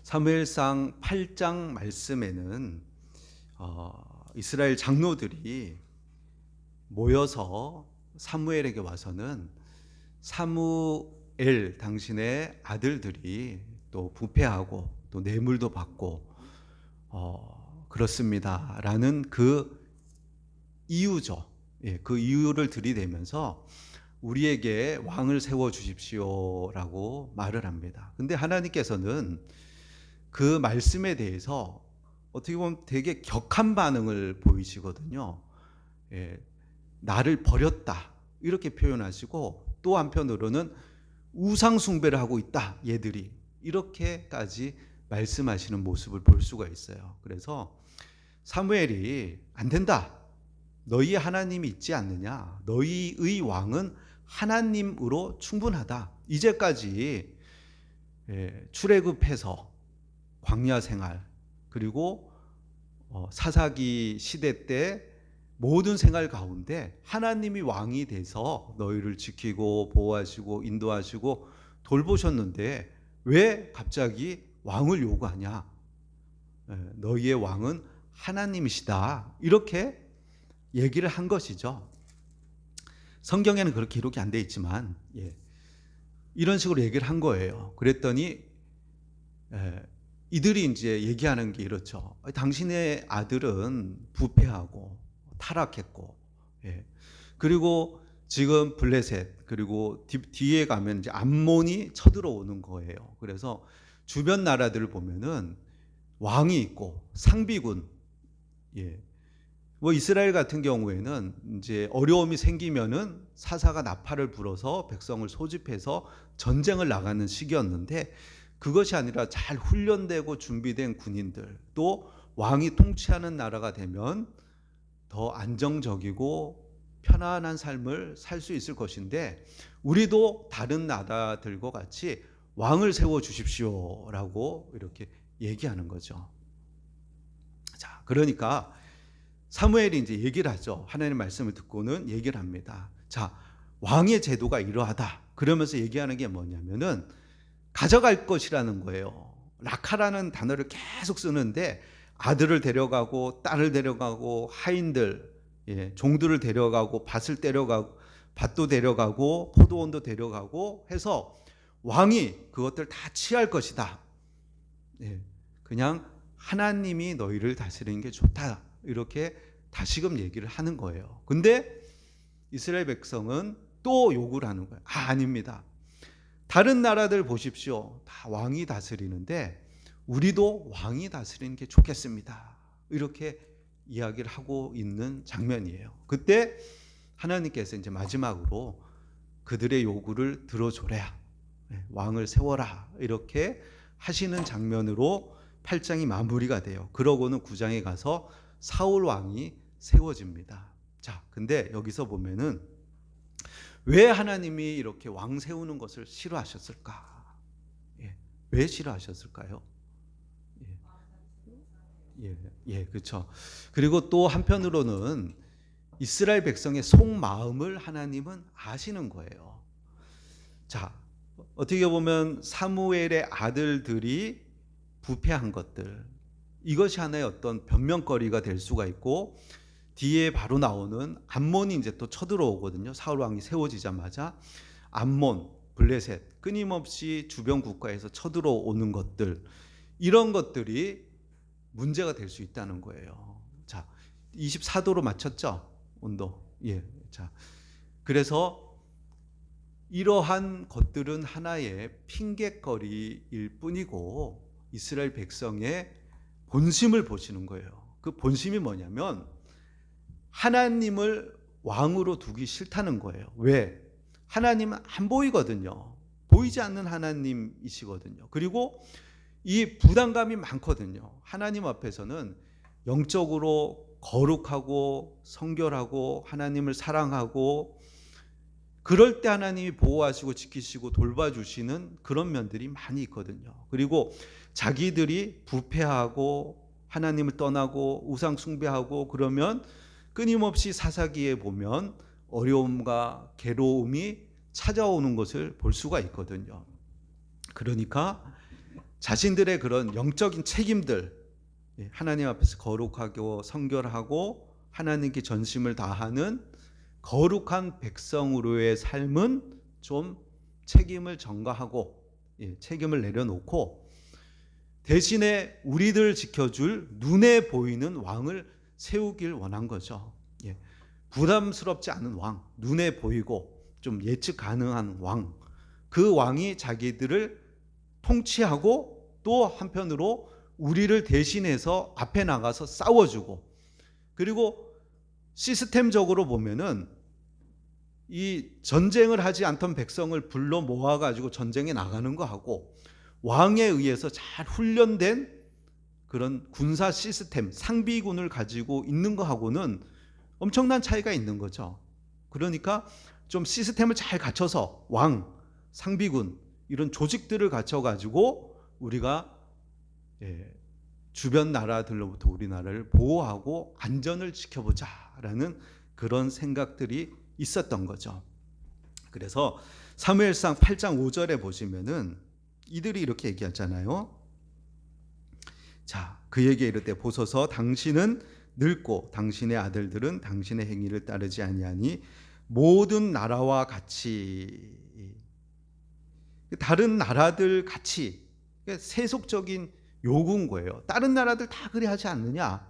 사무엘상 8장 말씀에는 이스라엘 장로들이 모여서 사무엘에게 와서는 사무엘 당신의 아들들이 또 부패하고 또 뇌물도 받고 그렇습니다라는 그 이유죠. 그 이유를 들이대면서 우리에게 왕을 세워 주십시오라고 말을 합니다. 근데 하나님께서는 그 말씀에 대해서 어떻게 보면 되게 격한 반응을 보이시거든요. 나를 버렸다 이렇게 표현하시고, 또 한편으로는 우상 숭배를 하고 있다 얘들이, 이렇게까지 말씀하시는 모습을 볼 수가 있어요. 그래서 사무엘이 안 된다, 너희 하나님이 있지 않느냐, 너희의 왕은 하나님으로 충분하다, 이제까지 출애굽해서 광야 생활, 그리고 사사기 시대 때 모든 생활 가운데 하나님이 왕이 돼서 너희를 지키고 보호하시고 인도하시고 돌보셨는데 왜 갑자기 왕을 요구하냐, 너희의 왕은 하나님이시다, 이렇게 얘기를 한 것이죠. 성경에는 그렇게 기록이 안 돼 있지만 이런 식으로 얘기를 한 거예요. 그랬더니 이들이 이제 얘기하는 게 이렇죠. 당신의 아들은 부패하고 타락했고, 그리고 지금 블레셋, 그리고 뒤에 가면 이제 암몬이 쳐들어오는 거예요. 그래서 주변 나라들을 보면은 왕이 있고 상비군, 뭐 이스라엘 같은 경우에는 이제 어려움이 생기면은 사사가 나팔을 불어서 백성을 소집해서 전쟁을 나가는 시기였는데, 그것이 아니라 잘 훈련되고 준비된 군인들, 또 왕이 통치하는 나라가 되면 더 안정적이고 편안한 삶을 살 수 있을 것인데, 우리도 다른 나라들과 같이 왕을 세워 주십시오라고 이렇게 얘기하는 거죠. 자, 그러니까 사무엘이 이제 얘기를 하죠. 하나님의 말씀을 듣고는 얘기를 합니다. 자, 왕의 제도가 이러하다. 그러면서 얘기하는 게 뭐냐면은 가져갈 것이라는 거예요. 라카라는 단어를 계속 쓰는데, 아들을 데려가고 딸을 데려가고 하인들, 종들을 데려가고 밭을 데려가고 밭도 데려가고 포도원도 데려가고 해서 왕이 그것들 다 취할 것이다. 그냥 하나님이 너희를 다스리는 게 좋다, 이렇게 다시금 얘기를 하는 거예요. 근데 이스라엘 백성은 또 요구를 하는 거예요. 아닙니다. 다른 나라들 보십시오. 다 왕이 다스리는데 우리도 왕이 다스리는 게 좋겠습니다, 이렇게 이야기를 하고 있는 장면이에요. 그때 하나님께서 이제 마지막으로 그들의 요구를 들어줘라, 왕을 세워라, 이렇게 하시는 장면으로 8장이 마무리가 돼요. 그러고는 9장에 가서 사울 왕이 세워집니다. 자, 근데 여기서 보면은 왜 하나님이 이렇게 왕 세우는 것을 싫어하셨을까? 왜 싫어하셨을까요? 그렇죠. 그리고 또 한편으로는 이스라엘 백성의 속마음을 하나님은 아시는 거예요. 자, 어떻게 보면 사무엘의 아들들이 부패한 것들, 이것이 하나의 어떤 변명거리가 될 수가 있고, 뒤에 바로 나오는 암몬이 이제 또 쳐들어오거든요. 사울 왕이 세워지자마자 암몬, 블레셋, 끊임없이 주변 국가에서 쳐들어오는 것들, 이런 것들이 문제가 될 수 있다는 거예요. 자, 24도로 맞췄죠? 온도. 자, 그래서 이러한 것들은 하나의 핑계거리일 뿐이고, 이스라엘 백성의 본심을 보시는 거예요. 그 본심이 뭐냐면 하나님을 왕으로 두기 싫다는 거예요. 왜? 하나님은 안 보이거든요. 보이지 않는 하나님이시거든요. 그리고 이 부담감이 많거든요. 하나님 앞에서는 영적으로 거룩하고 성결하고 하나님을 사랑하고, 그럴 때 하나님이 보호하시고 지키시고 돌봐주시는 그런 면들이 많이 있거든요. 그리고 자기들이 부패하고 하나님을 떠나고 우상 숭배하고 그러면 끊임없이 사사기에 보면 어려움과 괴로움이 찾아오는 것을 볼 수가 있거든요. 그러니까 자신들의 그런 영적인 책임들, 하나님 앞에서 거룩하고 성결하고 하나님께 전심을 다하는 거룩한 백성으로의 삶은 좀 책임을 전가하고 책임을 내려놓고 대신에 우리들 지켜줄 눈에 보이는 왕을 세우길 원한 거죠. 부담스럽지 않은 왕, 눈에 보이고 좀 예측 가능한 왕, 그 왕이 자기들을 통치하고 또 한편으로 우리를 대신해서 앞에 나가서 싸워주고, 그리고 시스템적으로 보면은 이 전쟁을 하지 않던 백성을 불러 모아가지고 전쟁에 나가는 거하고 왕에 의해서 잘 훈련된 그런 군사 시스템, 상비군을 가지고 있는 거하고는 엄청난 차이가 있는 거죠. 그러니까 좀 시스템을 잘 갖춰서 왕, 상비군 이런 조직들을 갖춰가지고 우리가 주변 나라들로부터 우리나라를 보호하고 안전을 지켜보자라는 그런 생각들이 있었던 거죠. 그래서 사무엘상 8장 5절에 보시면은 이들이 이렇게 얘기하잖아요. 자, 그에게 이르되 보소서 당신은 늙고 당신의 아들들은 당신의 행위를 따르지 아니하니 모든 나라와 같이, 다른 나라들 같이, 세속적인 요구인 거예요. 다른 나라들 다 그래 하지 않느냐?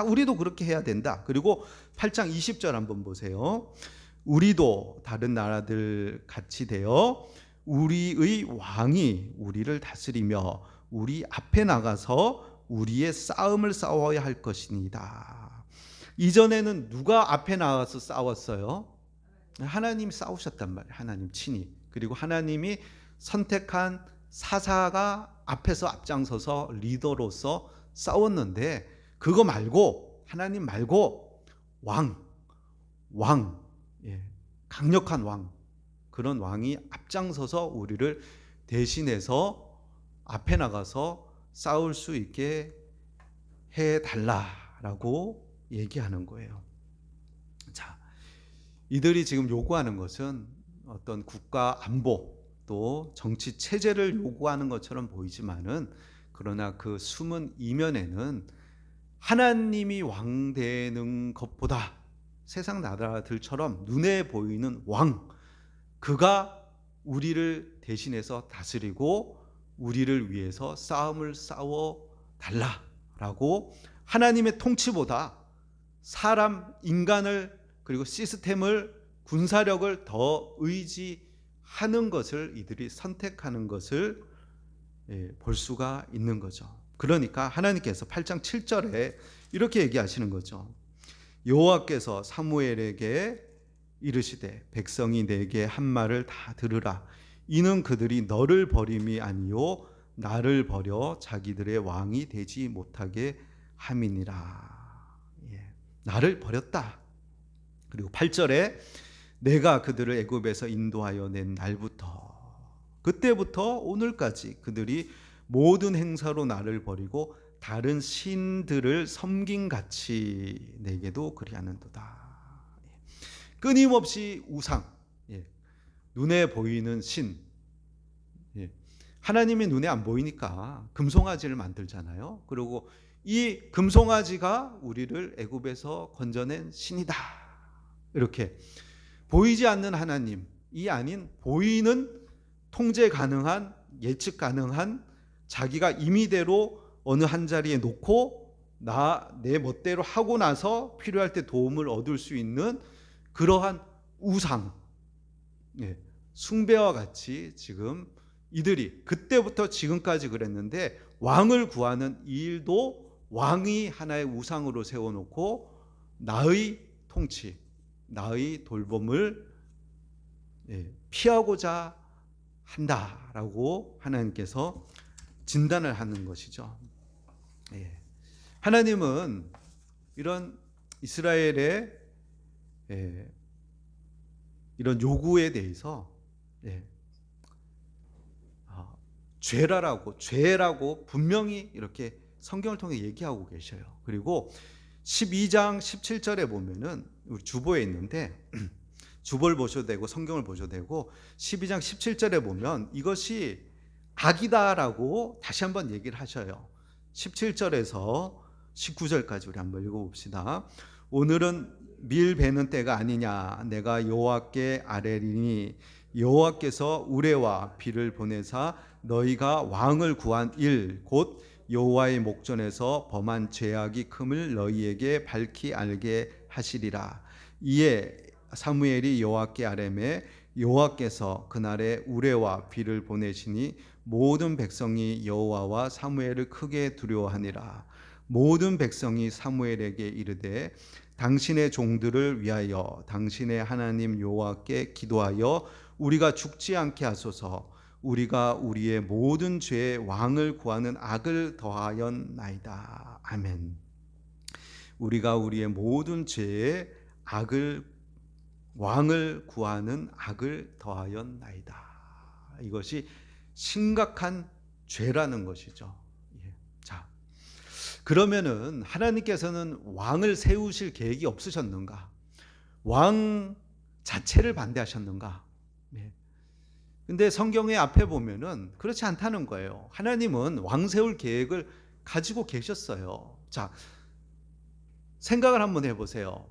우리도 그렇게 해야 된다. 그리고 8장 20절 한번 보세요. 우리도 다른 나라들 같이 되어 우리의 왕이 우리를 다스리며 우리 앞에 나가서 우리의 싸움을 싸워야 할 것이니다. 이전에는 누가 앞에 나가서 싸웠어요? 하나님이 싸우셨단 말이에요. 하나님 친히. 그리고 하나님이 선택한 사사가 앞에서 앞장서서 리더로서 싸웠는데, 그거 말고 하나님 말고 왕, 강력한 왕, 그런 왕이 앞장서서 우리를 대신해서 앞에 나가서 싸울 수 있게 해달라라고 얘기하는 거예요. 자, 이들이 지금 요구하는 것은 어떤 국가 안보 또 정치 체제를 요구하는 것처럼 보이지만은, 그러나 그 숨은 이면에는 하나님이 왕 되는 것보다 세상 나라들처럼 눈에 보이는 왕, 그가 우리를 대신해서 다스리고 우리를 위해서 싸움을 싸워 달라라고, 하나님의 통치보다 사람, 인간을, 그리고 시스템을, 군사력을 더 의지하는 것을 이들이 선택하는 것을 볼 수가 있는 거죠. 그러니까 하나님께서 8장 7절에 이렇게 얘기하시는 거죠. 여호와께서 사무엘에게 이르시되 백성이 내게 한 말을 다 들으라. 이는 그들이 너를 버림이 아니요 나를 버려 자기들의 왕이 되지 못하게 함이니라. 나를 버렸다. 그리고 8절에 내가 그들을 애굽에서 인도하여 낸 날부터 그때부터 오늘까지 그들이 모든 행사로 나를 버리고 다른 신들을 섬긴같이 내게도 그리하는도다. 끊임없이 우상, 눈에 보이는 신, 하나님이 눈에 안 보이니까 금송아지를 만들잖아요. 그리고 이 금송아지가 우리를 애굽에서 건져낸 신이다. 이렇게 보이지 않는 하나님이 아닌 보이는, 통제 가능한, 예측 가능한, 자기가 임의대로 어느 한 자리에 놓고 내 멋대로 하고 나서 필요할 때 도움을 얻을 수 있는 그러한 우상, 숭배와 같이 지금 이들이 그때부터 지금까지 그랬는데, 왕을 구하는 이 일도 왕이 하나의 우상으로 세워놓고 나의 통치, 나의 돌봄을 피하고자 한다라고 하나님께서 진단을 하는 것이죠. 하나님은 이런 이스라엘의 이런 요구에 대해서 죄라고 분명히 이렇게 성경을 통해 얘기하고 계셔요. 그리고 12장 17절에 보면은 우리 주보에 있는데 주보를 보셔도 되고 성경을 보셔도 되고 12장 17절에 보면 이것이 악이다라고 다시 한번 얘기를 하셔요. 17절에서 19절까지 우리 한번 읽어봅시다. 오늘은 밀 베는 때가 아니냐. 내가 여호와께 아뢰리니 여호와께서 우레와 비를 보내사 너희가 왕을 구한 일 곧 여호와의 목전에서 범한 죄악이 큼을 너희에게 밝히 알게 하시리라. 이에 사무엘이 여호와께 아뢰매 여호와께서 그날에 우레와 비를 보내시니 모든 백성이 여호와와 사무엘을 크게 두려워하니라. 모든 백성이 사무엘에게 이르되 당신의 종들을 위하여 당신의 하나님 여호와께 기도하여 우리가 죽지 않게 하소서. 우리가 우리의 모든 죄에 왕을 구하는 악을 더하였나이다. 아멘. 우리가 우리의 모든 죄에 왕을 구하는 악을 더하였나이다. 이것이 심각한 죄라는 것이죠. 자, 그러면은 하나님께서는 왕을 세우실 계획이 없으셨는가? 왕 자체를 반대하셨는가? 근데 성경의 앞에 보면은 그렇지 않다는 거예요. 하나님은 왕 세울 계획을 가지고 계셨어요. 자, 생각을 한번 해보세요.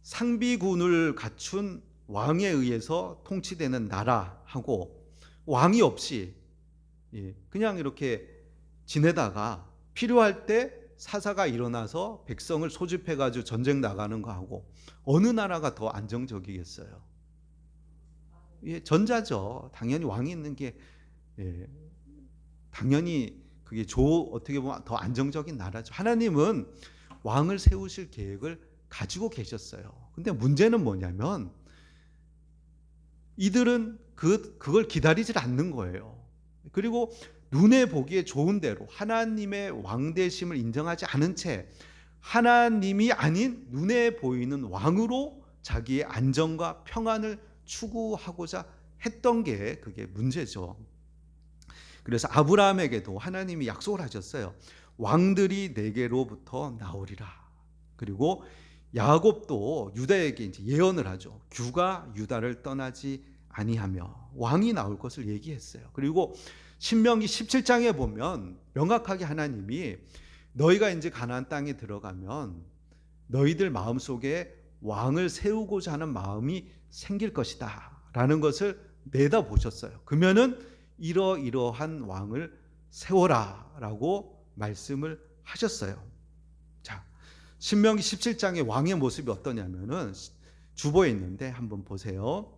상비군을 갖춘 왕에 의해서 통치되는 나라하고 왕이 없이 그냥 이렇게 지내다가 필요할 때 사사가 일어나서 백성을 소집해가지고 전쟁 나가는 거하고 어느 나라가 더 안정적이겠어요? 전자죠. 당연히 왕이 있는 게 당연히 그게 어떻게 보면 더 안정적인 나라죠. 하나님은 왕을 세우실 계획을 가지고 계셨어요. 근데 문제는 뭐냐면 이들은 그걸 기다리질 않는 거예요. 그리고 눈에 보기에 좋은 대로 하나님의 왕되심을 인정하지 않은 채 하나님이 아닌 눈에 보이는 왕으로 자기의 안정과 평안을 추구하고자 했던 게 그게 문제죠. 그래서 아브라함에게도 하나님이 약속을 하셨어요. 왕들이 내게로부터 나오리라. 그리고 야곱도 유다에게 이제 예언을 하죠. 규가 유다를 떠나지 아니하며 왕이 나올 것을 얘기했어요. 그리고 신명기 17장에 보면 명확하게 하나님이 너희가 이제 가나안 땅에 들어가면 너희들 마음속에 왕을 세우고자 하는 마음이 생길 것이다 라는 것을 내다보셨어요. 그러면은 이러이러한 왕을 세워라 라고 말씀을 하셨어요. 자, 신명기 17장의 왕의 모습이 어떠냐면은 주보에 있는데 한번 보세요.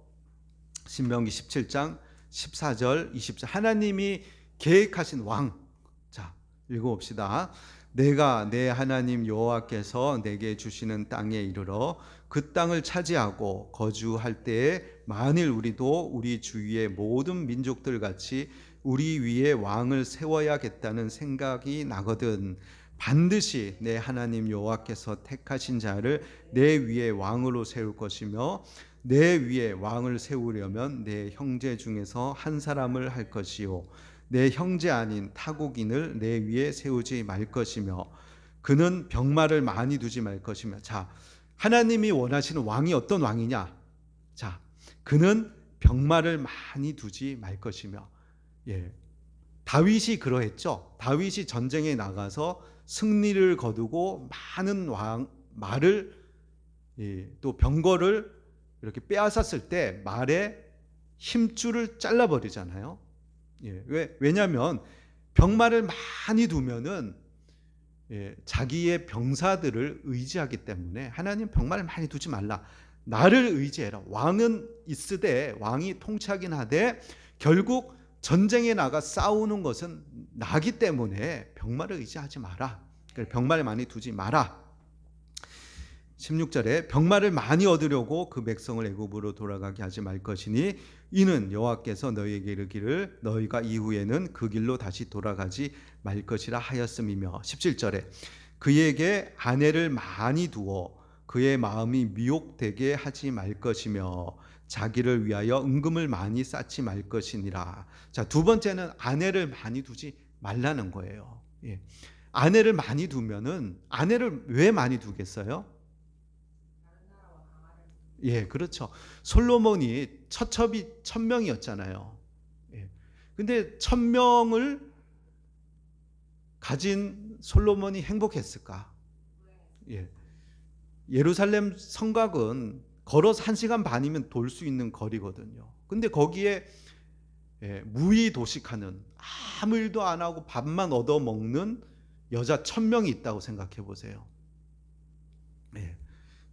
신명기 17장 14절 20절 하나님이 계획하신 왕. 자, 읽어봅시다. 내가 내 하나님 여호와께서 내게 주시는 땅에 이르러 그 땅을 차지하고 거주할 때에 만일 우리도 우리 주위의 모든 민족들 같이 우리 위에 왕을 세워야겠다는 생각이 나거든 반드시 내 하나님 여호와께서 택하신 자를 내 위에 왕으로 세울 것이며 내 위에 왕을 세우려면 내 형제 중에서 한 사람을 할 것이요 내 형제 아닌 타국인을 내 위에 세우지 말 것이며 그는 병마를 많이 두지 말 것이며. 자, 하나님이 원하시는 왕이 어떤 왕이냐? 자, 그는 병마를 많이 두지 말 것이며. 다윗이 그러했죠. 다윗이 전쟁에 나가서 승리를 거두고 많은 말을 또 병거를 이렇게 빼앗았을 때 말의 힘줄을 잘라버리잖아요. 왜냐하면 병마를 많이 두면은 자기의 병사들을 의지하기 때문에 하나님 병마를 많이 두지 말라. 나를 의지해라. 왕은 있으되 왕이 통치하긴 하되 결국 전쟁에 나가 싸우는 것은 나기 때문에 병마를 의지하지 마라. 병마를 많이 두지 마라. 16절에 병마를 많이 얻으려고 그 백성을 애굽으로 돌아가게 하지 말 것이니 이는 여호와께서 너희에게 이르기를 너희가 이후에는 그 길로 다시 돌아가지 말 것이라 하였음이며 17절에 그에게 아내를 많이 두어 그의 마음이 미혹되게 하지 말 것이며 자기를 위하여 은금을 많이 쌓지 말 것이니라. 자, 두 번째는 아내를 많이 두지 말라는 거예요. 아내를 많이 두면은 아내를 왜 많이 두겠어요? 그렇죠. 솔로몬이 처첩이 1000명이었잖아요. 근데 1000명을 가진 솔로몬이 행복했을까? 예. 예루살렘 성곽은 걸어서 1시간 반이면 돌 수 있는 거리거든요. 근데 거기에 무의 도식하는, 아무 일도 안 하고 밥만 얻어 먹는 여자 1000명이 있다고 생각해 보세요. 예.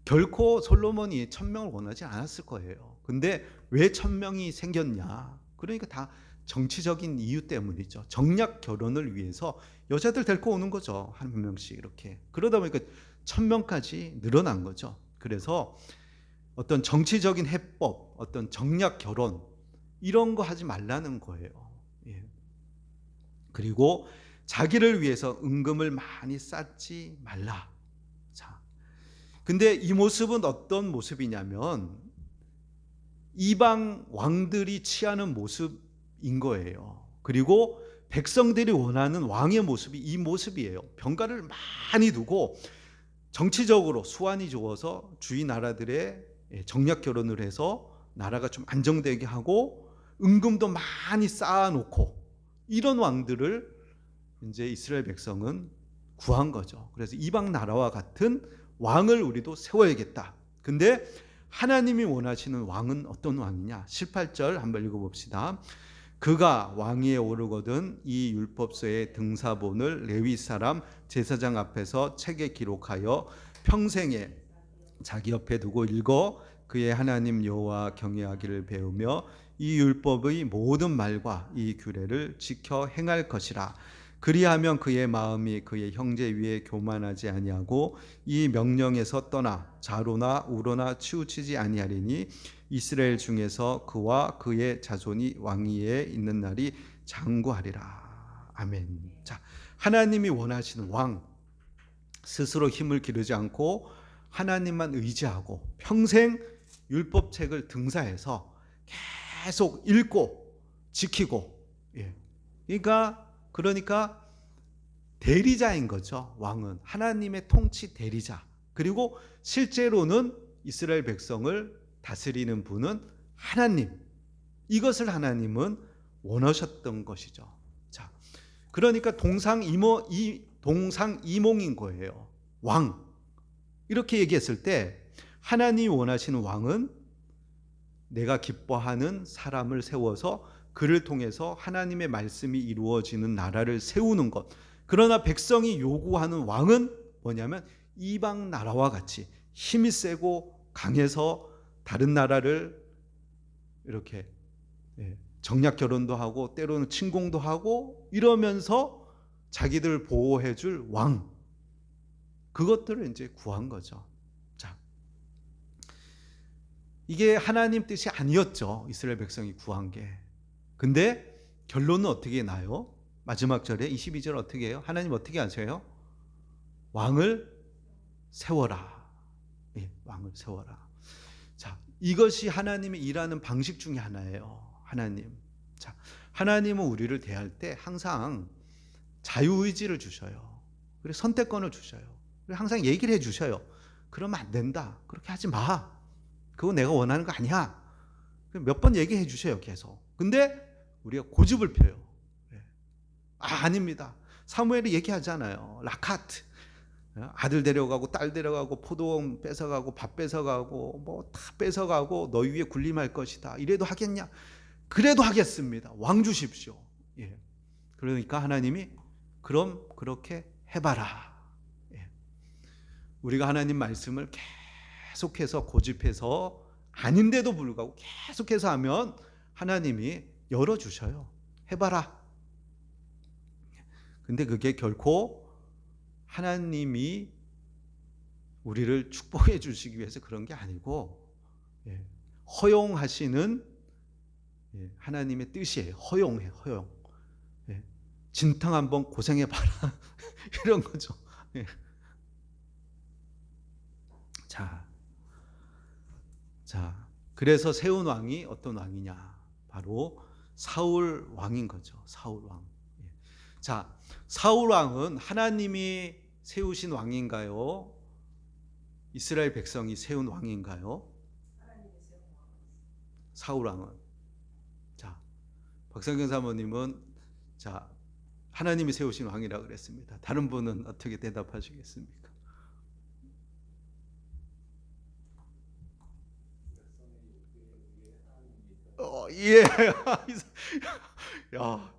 결코 솔로몬이 1000명을 원하지 않았을 거예요. 근데 왜 1000명이 생겼냐? 그러니까 다 정치적인 이유 때문이죠. 정략 결혼을 위해서 여자들 데리고 오는 거죠. 한 명씩 이렇게. 그러다 보니까 1000명까지 늘어난 거죠. 그래서 어떤 정치적인 해법, 어떤 정략 결혼 이런 거 하지 말라는 거예요. 예. 그리고 자기를 위해서 은금을 많이 쌓지 말라. 자, 근데 이 모습은 어떤 모습이냐면 이방 왕들이 취하는 모습인 거예요. 그리고 백성들이 원하는 왕의 모습이 이 모습이에요. 병가를 많이 두고 정치적으로 수완이 좋아서 주위 나라들의 정략 결혼을 해서 나라가 좀 안정되게 하고 은금도 많이 쌓아놓고 이런 왕들을 이제 이스라엘 백성은 구한 거죠. 그래서 이방 나라와 같은 왕을 우리도 세워야겠다. 근데 하나님이 원하시는 왕은 어떤 왕이냐? 18절 한번 읽어봅시다. 그가 왕위에 오르거든 이 율법서의 등사본을 레위 사람 제사장 앞에서 책에 기록하여 평생에 자기 옆에 두고 읽어 그의 하나님 여호와 경외하기를 배우며 이 율법의 모든 말과 이 규례를 지켜 행할 것이라. 그리하면 그의 마음이 그의 형제 위에 교만하지 아니하고 이 명령에서 떠나 좌로나 우로나 치우치지 아니하리니 이스라엘 중에서 그와 그의 자손이 왕위에 있는 날이 장구하리라. 아멘. 자, 하나님이 원하시는 왕, 스스로 힘을 기르지 않고 하나님만 의지하고 평생 율법책을 등사해서 계속 읽고 지키고, 그러니까 대리자인 거죠. 왕은 하나님의 통치 대리자. 그리고 실제로는 이스라엘 백성을 다스리는 분은 하나님. 이것을 하나님은 원하셨던 것이죠. 자, 그러니까 동상이몽인 거예요. 왕. 이렇게 얘기했을 때 하나님이 원하시는 왕은 내가 기뻐하는 사람을 세워서 그를 통해서 하나님의 말씀이 이루어지는 나라를 세우는 것. 그러나 백성이 요구하는 왕은 뭐냐면 이방 나라와 같이 힘이 세고 강해서 다른 나라를 이렇게 정략 결혼도 하고 때로는 침공도 하고 이러면서 자기들 보호해 줄 왕. 그것들을 이제 구한 거죠. 자, 이게 하나님 뜻이 아니었죠. 이스라엘 백성이 구한 게. 근데 결론은 어떻게 나요? 마지막 절에 22절 어떻게 해요? 하나님 어떻게 하세요? 왕을 세워라. 왕을 세워라. 자, 이것이 하나님이 일하는 방식 중에 하나예요. 하나님. 자, 하나님은 우리를 대할 때 항상 자유의지를 주셔요. 그리고 선택권을 주셔요. 그리고 항상 얘기를 해 주셔요. 그러면 안 된다. 그렇게 하지 마. 그거 내가 원하는 거 아니야. 몇 번 얘기해 주셔요. 계속. 근데 우리가 고집을 펴요. 아닙니다. 사무엘이 얘기하잖아요. 라카트. 아들 데려가고 딸 데려가고 포도원 뺏어가고 밥 뺏어가고 뭐 다 뺏어가고 너희 위에 군림할 것이다. 이래도 하겠냐? 그래도 하겠습니다. 왕 주십시오. 그러니까 하나님이 그럼 그렇게 해봐라. 우리가 하나님 말씀을 계속해서 고집해서 아닌데도 불구하고 계속해서 하면 하나님이 열어주셔요. 해봐라. 근데 그게 결코 하나님이 우리를 축복해 주시기 위해서 그런 게 아니고 허용하시는 하나님의 뜻이에요. 허용. 진탕 한번 고생해봐라. 이런 거죠. 자, 그래서 세운 왕이 어떤 왕이냐? 바로 사울 왕인 거죠. 사울 왕. 자, 사울 왕은 하나님이 세우신 왕인가요? 이스라엘 백성이 세운 왕인가요? 사울 왕은. 자, 박성경 사모님은 자, 하나님이 세우신 왕이라고 그랬습니다. 다른 분은 어떻게 대답하시겠습니까? 예. 야,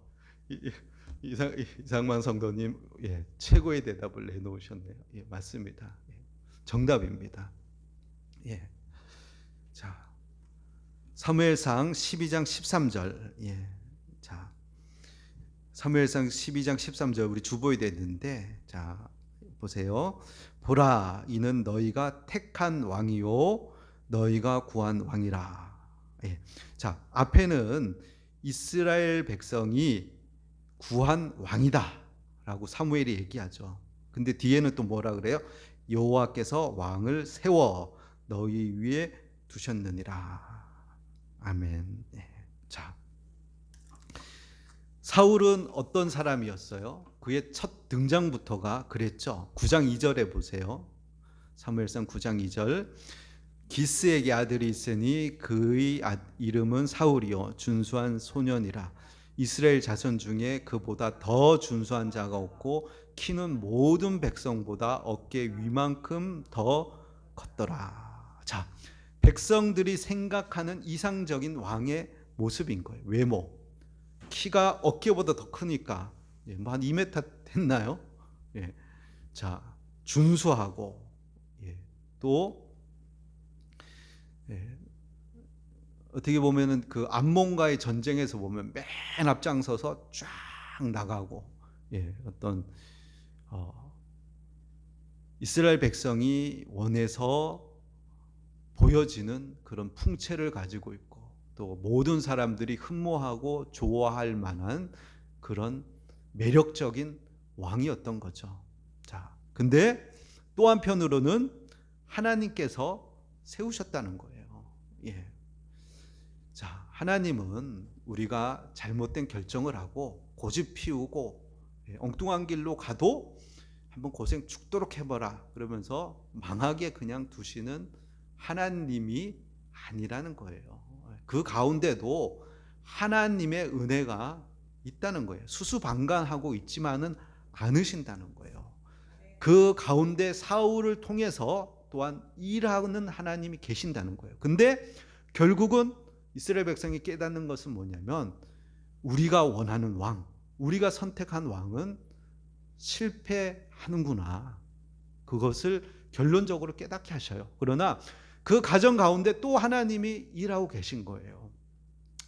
이상만 성도님, 예, 최고의 대답을 내놓으셨네요. 예, 맞습니다. 예, 정답입니다. 예, 자, 사무엘상 12장 13절. 예, 자, 사무엘상 12장 13절 우리 주보에 됐는데, 자, 보세요. 보라, 이는 너희가 택한 왕이요, 너희가 구한 왕이라. 예, 자, 앞에는 이스라엘 백성이 구한 왕이다라고 사무엘이 얘기하죠. 근데 뒤에는 또 뭐라 그래요? 여호와께서 왕을 세워 너희 위에 두셨느니라. 아멘. 네. 자, 사울은 어떤 사람이었어요? 그의 첫 등장부터가 그랬죠. 9장 2절에 보세요. 사무엘상 9장 2절. 기스에게 아들이 있으니 그의 이름은 사울이요 준수한 소년이라. 이스라엘 자손 중에 그보다 더 준수한 자가 없고 키는 모든 백성보다 어깨 위만큼 더 컸더라. 자, 백성들이 생각하는 이상적인 왕의 모습인 거예요. 외모. 키가 어깨보다 더 크니까 뭐 한 2m 됐나요? 예. 자, 준수하고, 예. 또 예. 어떻게 보면은 그 암몬과의 전쟁에서 보면 맨 앞장서서 쫙 나가고, 예, 어떤 이스라엘 백성이 원해서 보여지는 그런 풍채를 가지고 있고, 또 모든 사람들이 흠모하고 좋아할 만한 그런 매력적인 왕이었던 거죠. 자, 근데 또 한편으로는 하나님께서 세우셨다는 거예요. 예. 자, 하나님은 우리가 잘못된 결정을 하고 고집 피우고, 예, 엉뚱한 길로 가도 한번 고생 죽도록 해봐라 그러면서 망하게 그냥 두시는 하나님이 아니라는 거예요. 그 가운데도 하나님의 은혜가 있다는 거예요. 수수방관하고 있지만은 않으신다는 거예요. 그 가운데 사울을 통해서 또한 일하는 하나님이 계신다는 거예요. 근데 결국은 이스라엘 백성이 깨닫는 것은 뭐냐면, 우리가 원하는 왕, 우리가 선택한 왕은 실패하는구나. 그것을 결론적으로 깨닫게 하셔요. 그러나 그 과정 가운데 또 하나님이 일하고 계신 거예요.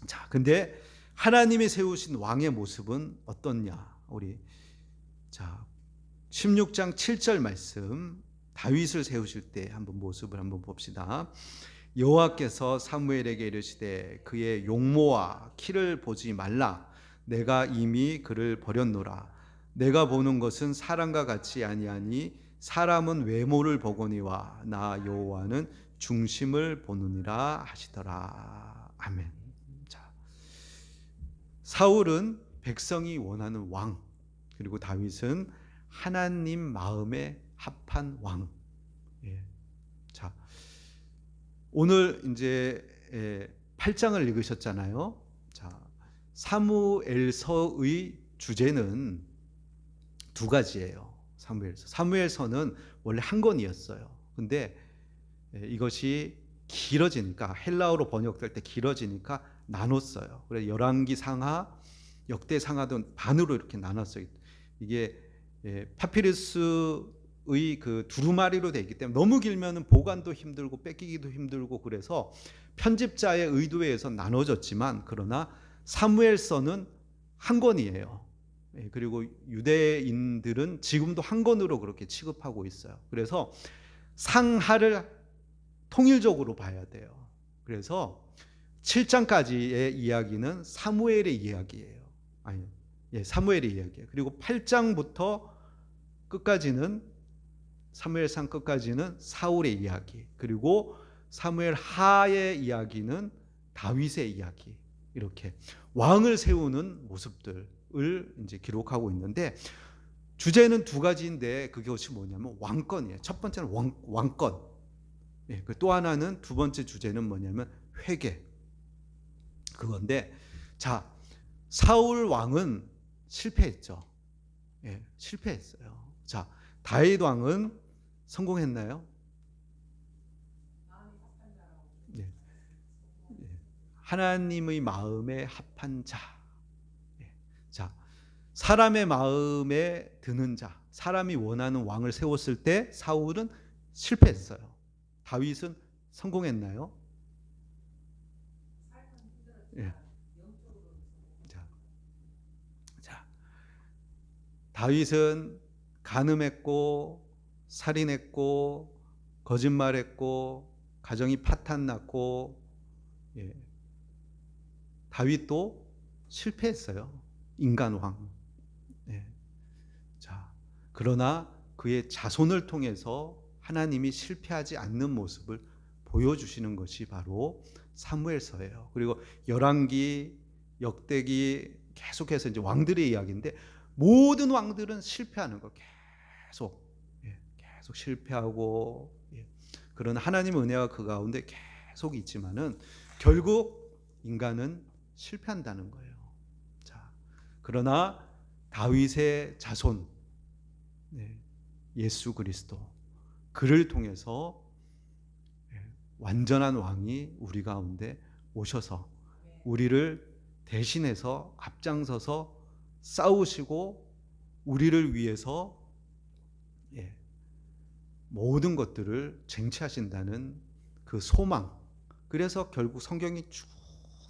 자, 근데 하나님이 세우신 왕의 모습은 어떻냐? 우리 자, 16장 7절 말씀, 다윗을 세우실 때 한번 모습을 한번 봅시다. 여호와께서 사무엘에게 이르시되 그의 용모와 키를 보지 말라. 내가 이미 그를 버렸노라. 내가 보는 것은 사람과 같이 아니하니 사람은 외모를 보거니와 나 여호와는 중심을 보느니라 하시더라. 아멘. 자, 사울은 백성이 원하는 왕, 그리고 다윗은 하나님 마음에 합한 왕. 예. 자, 오늘 이제 8장을 읽으셨잖아요. 자, 사무엘서의 주제는 두 가지예요. 사무엘서는 원래 한 권이었어요. 근데 이것이 길어지니까, 헬라어로 번역될 때 길어지니까 나눴어요. 그래서 열왕기 상하, 역대 상하도 반으로 이렇게 나눴어요. 이게 파피루스의 그 두루마리로 되어 있기 때문에 너무 길면은 보관도 힘들고 뺏기기도 힘들고, 그래서 편집자의 의도에 의해서 나눠졌지만, 그러나 사무엘서는 한 권이에요. 그리고 유대인들은 지금도 한 권으로 그렇게 취급하고 있어요. 그래서 상하를 통일적으로 봐야 돼요. 그래서 7장까지의 이야기는 사무엘의 이야기예요. 아니, 사무엘의 이야기예요. 그리고 8장부터 끝까지는, 사무엘상 끝까지는 사울의 이야기, 그리고 사무엘 하의 이야기는 다윗의 이야기, 이렇게 왕을 세우는 모습들을 이제 기록하고 있는데, 주제는 두 가지인데 그것이 뭐냐면 왕권이에요. 첫 번째는 왕권. 또 하나는, 두 번째 주제는 뭐냐면 회개. 그건데, 자, 사울 왕은 실패했죠. 예, 실패했어요. 자, 다윗 왕은 성공했나요? 예, 예. 하나님의 마음에 합한 자. 예. 자, 사람의 마음에 드는 자, 사람이 원하는 왕을 세웠을 때 사울은 실패했어요. 다윗은 성공했나요? 예. 자, 자, 다윗은 간음했고 살인했고 거짓말했고 가정이 파탄났고, 예. 다윗도 실패했어요. 인간 왕. 예. 자, 그러나 그의 자손을 통해서 하나님이 실패하지 않는 모습을 보여주시는 것이 바로 사무엘서예요. 그리고 열왕기, 역대기 계속해서 이제 왕들의 이야기인데 모든 왕들은 실패하는 거 계속, 예, 계속 실패하고, 예. 그런 하나님의 은혜가 그 가운데 계속 있지만은 결국 인간은 실패한다는 거예요. 자, 그러나 다윗의 자손, 네, 예수 그리스도, 그를 통해서 완전한 왕이 우리 가운데 오셔서 우리를 대신해서 앞장서서 싸우시고 우리를 위해서, 예, 모든 것들을 쟁취하신다는 그 소망. 그래서 결국 성경이 쭉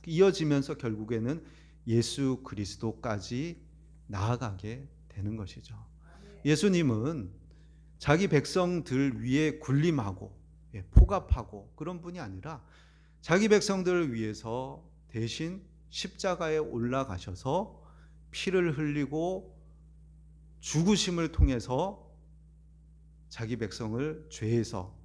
이어지면서 결국에는 예수 그리스도까지 나아가게 되는 것이죠. 예수님은 자기 백성들 위에 군림하고, 예, 포갑하고 그런 분이 아니라 자기 백성들을 위해서 대신 십자가에 올라가셔서 피를 흘리고 죽으심을 통해서 자기 백성을 죄에서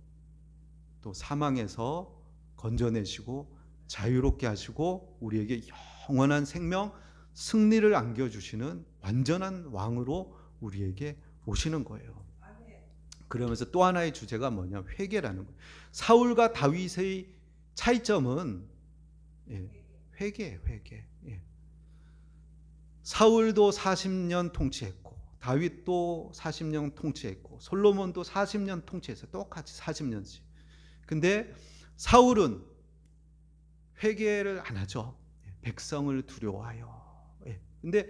또 사망에서 건져내시고 자유롭게 하시고 우리에게 영원한 생명, 승리를 안겨주시는 완전한 왕으로 우리에게 오시는 거예요. 그러면서 또 하나의 주제가 뭐냐, 회개라는 거예요. 사울과 다윗의 차이점은, 예, 회개예요. 회개. 예. 사울도 40년 통치했고 다윗도 40년 통치했고 솔로몬도 40년 통치했어요. 똑같이 40년씩. 근데 사울은 회개를 안 하죠. 백성을 두려워하여. 예. 근데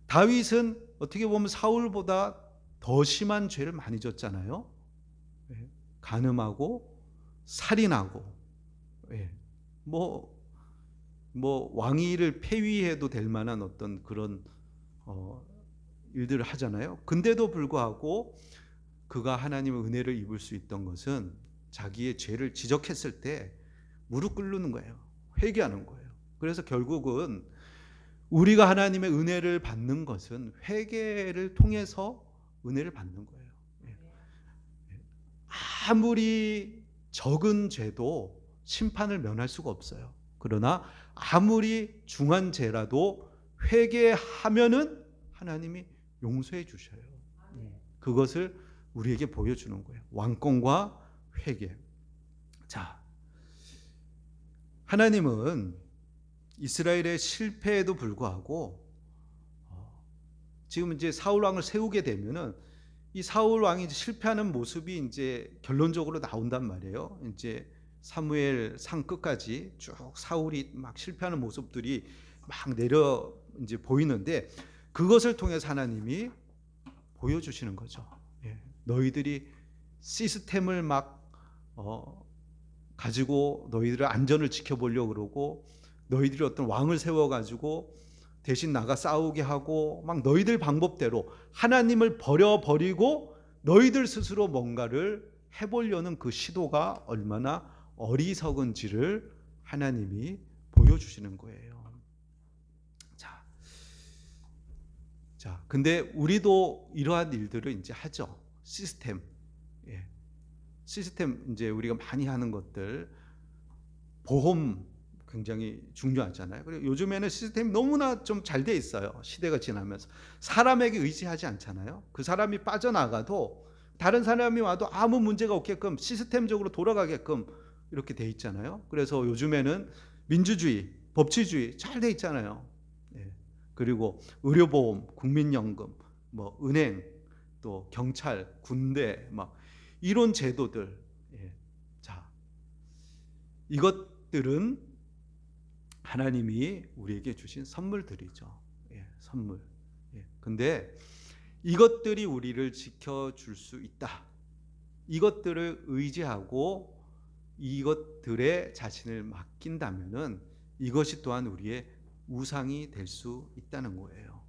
다윗은 어떻게 보면 사울보다 더 심한 죄를 많이 졌잖아요. 예. 간음하고 살인하고, 예. 뭐 왕위를 폐위해도 될 만한 어떤 그런 일들을 하잖아요. 근데도 불구하고 그가 하나님의 은혜를 입을 수 있던 것은 자기의 죄를 지적했을 때 무릎 꿇는 거예요. 회개하는 거예요. 그래서 결국은 우리가 하나님의 은혜를 받는 것은 회개를 통해서 은혜를 받는 거예요. 아무리 적은 죄도 심판을 면할 수가 없어요. 그러나 아무리 중한 죄라도 회개하면은 하나님이 용서해 주셔요. 그것을 우리에게 보여주는 거예요. 왕권과 회개. 자, 하나님은 이스라엘의 실패에도 불구하고 지금 이제 사울 왕을 세우게 되면은 이 사울 왕이 실패하는 모습이 이제 결론적으로 나온단 말이에요. 이제 사무엘 상 끝까지 쭉 사울이 막 실패하는 모습들이 막 내려 이제 보이는데 그것을 통해서 하나님이 보여주시는 거죠. 예. 너희들이 시스템을 막 가지고 너희들의 안전을 지켜보려고 그러고 너희들이 어떤 왕을 세워가지고 대신 나가 싸우게 하고 막 너희들 방법대로 하나님을 버려버리고 너희들 스스로 뭔가를 해보려는 그 시도가 얼마나 어리석은지를 하나님이 보여주시는 거예요. 자, 근데 우리도 이러한 일들을 이제 하죠. 시스템, 예. 시스템 이제 우리가 많이 하는 것들, 보험 굉장히 중요하잖아요. 그리고 요즘에는 시스템이 너무나 좀 잘 돼 있어요. 시대가 지나면서 사람에게 의지하지 않잖아요. 그 사람이 빠져나가도 다른 사람이 와도 아무 문제가 없게끔 시스템적으로 돌아가게끔 이렇게 돼 있잖아요. 그래서 요즘에는 민주주의, 법치주의 잘 돼 있잖아요. 예. 그리고 의료보험, 국민연금, 뭐 은행, 또 경찰, 군대, 막 이런 제도들. 예. 자, 이것들은 하나님이 우리에게 주신 선물들이죠. 예, 선물. 예. 근데 이것들이 우리를 지켜줄 수 있다. 이것들을 의지하고 이것들에 자신을 맡긴다면은 이것이 또한 우리의 우상이 될 수 있다는 거예요.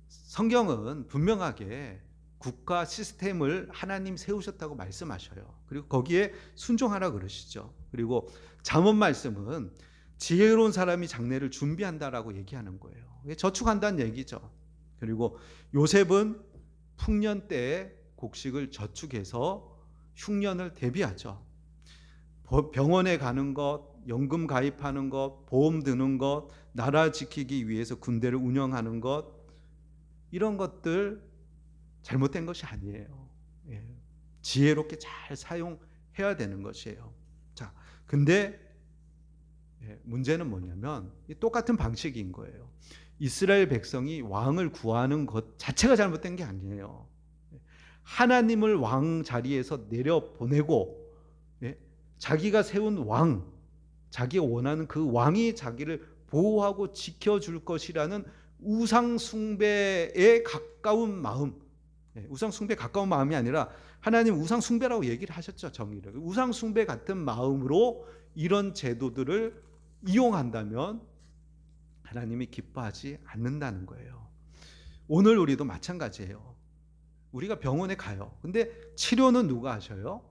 성경은 분명하게 국가 시스템을 하나님 세우셨다고 말씀하셔요. 그리고 거기에 순종하라 그러시죠. 그리고 잠언 말씀은 지혜로운 사람이 장래를 준비한다라고 얘기하는 거예요. 저축한다는 얘기죠. 그리고 요셉은 풍년 때에 곡식을 저축해서 흉년을 대비하죠. 병원에 가는 것, 연금 가입하는 것, 보험 드는 것, 나라 지키기 위해서 군대를 운영하는 것, 이런 것들 잘못된 것이 아니에요. 예. 지혜롭게 잘 사용해야 되는 것이에요. 자, 근데 문제는 뭐냐면 똑같은 방식인 거예요. 이스라엘 백성이 왕을 구하는 것 자체가 잘못된 게 아니에요. 하나님을 왕 자리에서 내려보내고 자기가 세운 왕, 자기가 원하는 그 왕이 자기를 보호하고 지켜줄 것이라는 우상 숭배에 가까운 마음, 우상 숭배에 가까운 마음이 아니라 하나님 우상 숭배라고 얘기를 하셨죠. 정의를. 우상 숭배 같은 마음으로 이런 제도들을 이용한다면 하나님이 기뻐하지 않는다는 거예요. 오늘 우리도 마찬가지예요. 우리가 병원에 가요. 근데 치료는 누가 하셔요?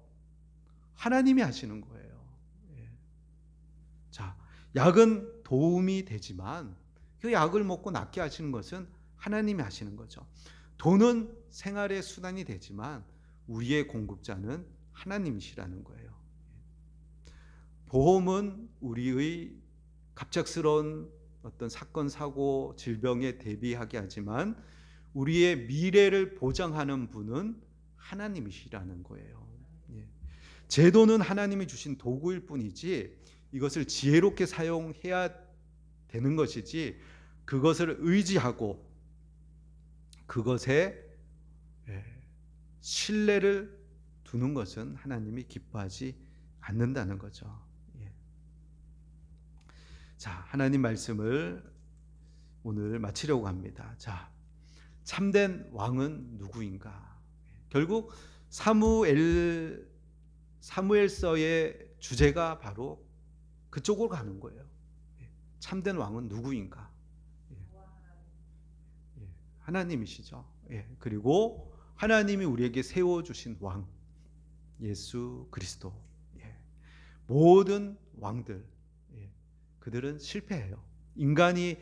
하나님이 하시는 거예요. 자, 약은 도움이 되지만 그 약을 먹고 낫게 하시는 것은 하나님이 하시는 거죠. 돈은 생활의 수단이 되지만 우리의 공급자는 하나님이시라는 거예요. 보험은 우리의 갑작스러운 어떤 사건, 사고, 질병에 대비하게 하지만 우리의 미래를 보장하는 분은 하나님이시라는 거예요. 제도는 하나님이 주신 도구일 뿐이지 이것을 지혜롭게 사용해야 되는 것이지 그것을 의지하고 그것에 신뢰를 두는 것은 하나님이 기뻐하지 않는다는 거죠. 자, 하나님 말씀을 오늘 마치려고 합니다. 자, 참된 왕은 누구인가? 결국 사무엘서의 주제가 바로 그쪽으로 가는 거예요. 참된 왕은 누구인가? 하나님이시죠. 그리고 하나님이 우리에게 세워주신 왕, 예수 그리스도. 모든 왕들, 그들은 실패해요. 인간이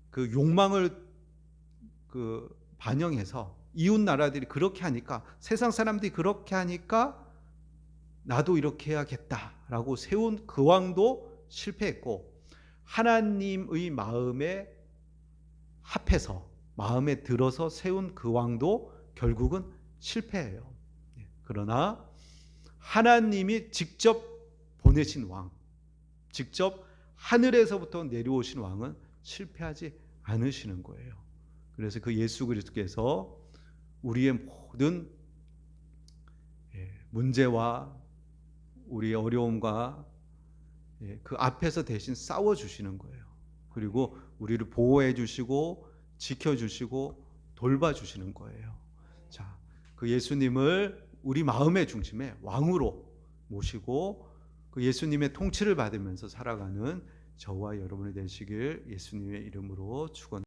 그 욕망을 반영해서 이웃 나라들이 그렇게 하니까, 세상 사람들이 그렇게 하니까 나도 이렇게 해야겠다라고 세운 그 왕도 실패했고, 하나님의 마음에 합해서 마음에 들어서 세운 그 왕도 결국은 실패해요. 그러나 하나님이 직접 보내신 왕, 직접 하늘에서부터 내려오신 왕은 실패하지 않으시는 거예요. 그래서 그 예수 그리스도께서 우리의 모든 문제와 우리의 어려움과 그 앞에서 대신 싸워주시는 거예요. 그리고 우리를 보호해 주시고 지켜주시고 돌봐주시는 거예요. 자, 그 예수님을 우리 마음의 중심에 왕으로 모시고 그 예수님의 통치를 받으면서 살아가는 저와 여러분이 되시길 예수님의 이름으로 축원합니다.